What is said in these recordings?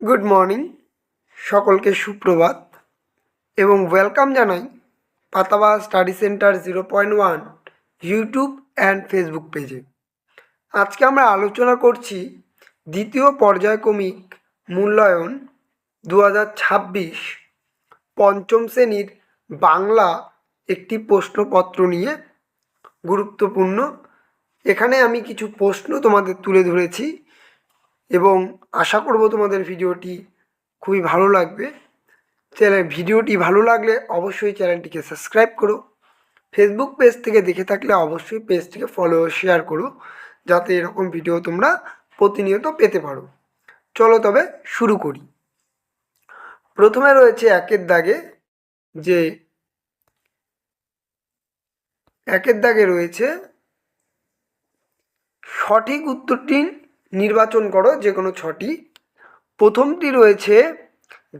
Good morning, সকলকে সুপ্রভাত এবং ওয়েলকাম জানাই পাতাবা study centre 0.1 YouTube and Facebook পেজে। আজকে আমরা আলোচনা করছি দ্বিতীয় পর্যায়ক্রমিক মূল্যায়ন 2026 পঞ্চম শ্রেণীর বাংলা একটি প্রশ্নপত্র নিয়ে। গুরুত্বপূর্ণ, এখানে আমি কিছু প্রশ্ন তোমাদের তুলে ধরেছি এবং আশা করব তোমাদের ভিডিওটি খুবই ভালো লাগবে। ভিডিওটি ভালো লাগলে অবশ্যই চ্যানেলটিকে সাবস্ক্রাইব করো। ফেসবুক পেজ থেকে দেখে থাকলে অবশ্যই পেজটিকে ফলো শেয়ার করো, যাতে এরকম ভিডিও তোমরা প্রতিনিয়ত পেতে পারো। চলো তবে শুরু করি। প্রথমে রয়েছে একের দাগে রয়েছে সঠিক উত্তরটি নির্বাচন করো, যে কোনো ছটি। প্রথমটি রয়েছে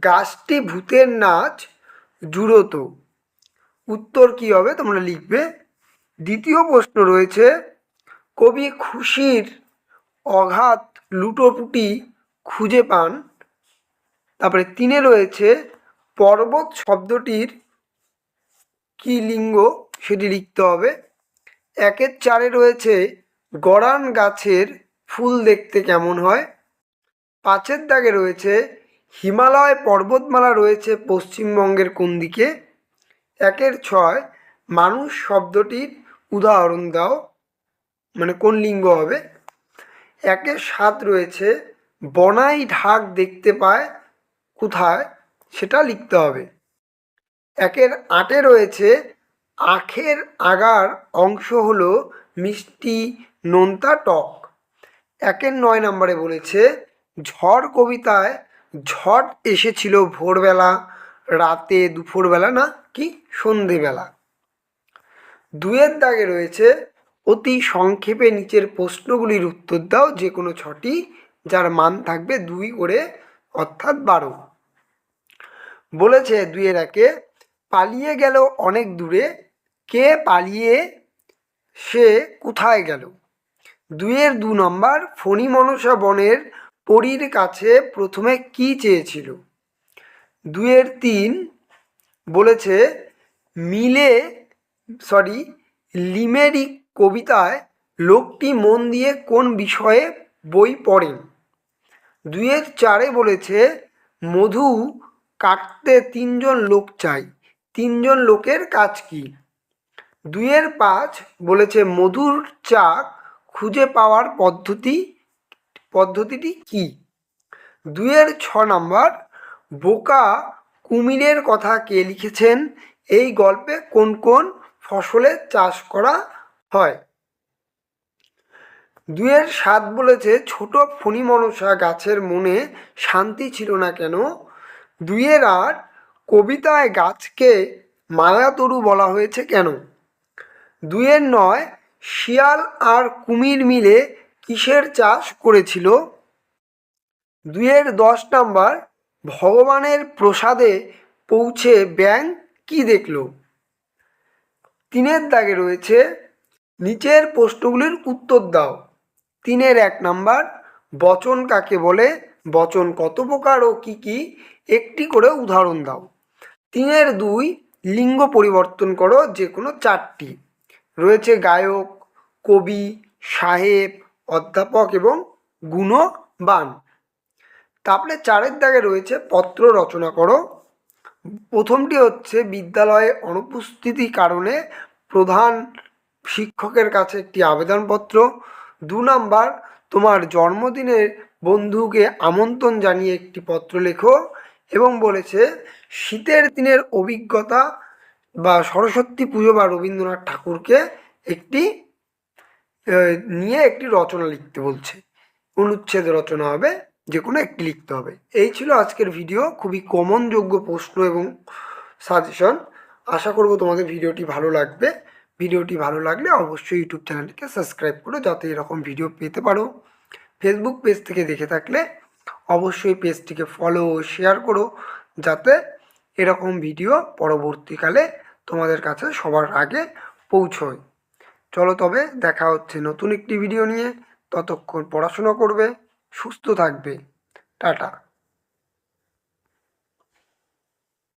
গাছটি ভূতের নাচ জুড়ত। উত্তর কি হবে তোমরা লিখবে। দ্বিতীয় প্রশ্ন রয়েছে কবি খুশির অঘাত লুটোপুটি খুঁজে পান। তারপরে 3 রয়েছে পর্বত শব্দটির কি লিঙ্গ সেটি লিখতে হবে। 1-4 রয়েছে গরান গাছের ফুল দেখতে কেমন হয়। 5 দাগে রয়েছে হিমালয় পর্বতমালা রয়েছে পশ্চিমবঙ্গের কোন দিকে। 1-6 মানুষ শব্দটির উদাহরণ দাও, মানে কোন লিঙ্গ হবে। 1-7 রয়েছে বনাই ঢাক দেখতে পায় কোথায়, সেটা লিখতে হবে। 1-8 রয়েছে আখের আগার অংশ হলো মিষ্টি, নোনতা, টক। 1-9 নম্বরে বলেছে ঝড় কবিতায় ঝড় এসেছিল ভোরবেলা, রাতে, দুপুরবেলা না কি সন্ধেবেলা। 2 দাগে রয়েছে অতি সংক্ষেপে নিচের প্রশ্নগুলির উত্তর দাও, যে কোনো 6টি, যার মান থাকবে 2 করে, অর্থাৎ 12। বলেছে 2-1 পালিয়ে গেল অনেক দূরে, কে পালিয়ে সে কোথায় গেল। 2 নম্বর ফণী মনসা বনের পরীর কাছে প্রথমে কি চেয়েছিল। 2-3 বলেছে লিমেরিক কবিতায় লোকটি মন দিয়ে কোন বিষয়ে বই পড়েন। 2-4 বলেছে মধু কাটতে 3 জন লোক চাই, 3 জন লোকের কাজ কি। 2-5 বলেছে মধুর চাক খুঁজে পাওয়ার পদ্ধতিটি কি। 2-6 নম্বর বোকা কুমিরের কথা কে লিখেছেন, এই গল্পে কোন কোন ফসলের চাষ করা হয়। 2-7 বলেছে ছোট ফণী মনসা গাছের মনে শান্তি ছিল না কেন। 2-8 কবিতায় গাছকে মায়াতরু বলা হয়েছে কেন। 2-9 শিয়াল আর কুমির মিলে কিসের চাষ করেছিল। 2-10 নম্বর ভগবানের প্রসাদে পৌঁছে ব্যাঙ কি দেখল। 3 দাগে রয়েছে নিচের প্রশ্নগুলির উত্তর দাও। 3-1 নম্বর বচন কাকে বলে, বচন কত প্রকার ও কি কি, একটি করে উদাহরণ দাও। 3-2 লিঙ্গ পরিবর্তন করো, যে কোনো 4টি। রয়েছে গায়ক, কবি, সাহেব, অধ্যাপক এবং গুণবান। তারপরে 4 দাগে রয়েছে পত্র রচনা করো। প্রথমটি হচ্ছে বিদ্যালয়ে অনুপস্থিতির কারণে প্রধান শিক্ষকের কাছে একটি আবেদনপত্র। 2 নম্বর তোমার জন্মদিনের বন্ধুকে আমন্ত্রণ জানিয়ে একটি পত্র লেখো। এবং বলেছে শীতের দিনের অভিজ্ঞতা বা সরস্বতী পুজো বা রবীন্দ্রনাথ ঠাকুরকে একটি নিয়ে একটি রচনা লিখতে বলছে। অনুচ্ছেদ রচনা হবে, যে কোনো একটি লিখতে হবে। এই ছিল আজকের ভিডিও, খুবই কমনযোগ্য প্রশ্ন এবং সাজেশন। আশা করব তোমাদের ভিডিওটি ভালো লাগবে। ভিডিওটি ভালো লাগলে অবশ্যই ইউটিউব চ্যানেলটিকে সাবস্ক্রাইব করো, যাতে এরকম ভিডিও পেতে পারো। ফেসবুক পেজ থেকে দেখে থাকলে অবশ্যই পেজটিকে ফলো ও শেয়ার করো, যাতে এরকম ভিডিও পরবর্তীকালে তোমাদের কাছে সবার আগে পৌঁছয়। চলো তবে দেখা হচ্ছে নতুন একটি ভিডিও নিয়ে। ততক্ষণ পড়াশোনা করবে, সুস্থ থাকবে। টাটা।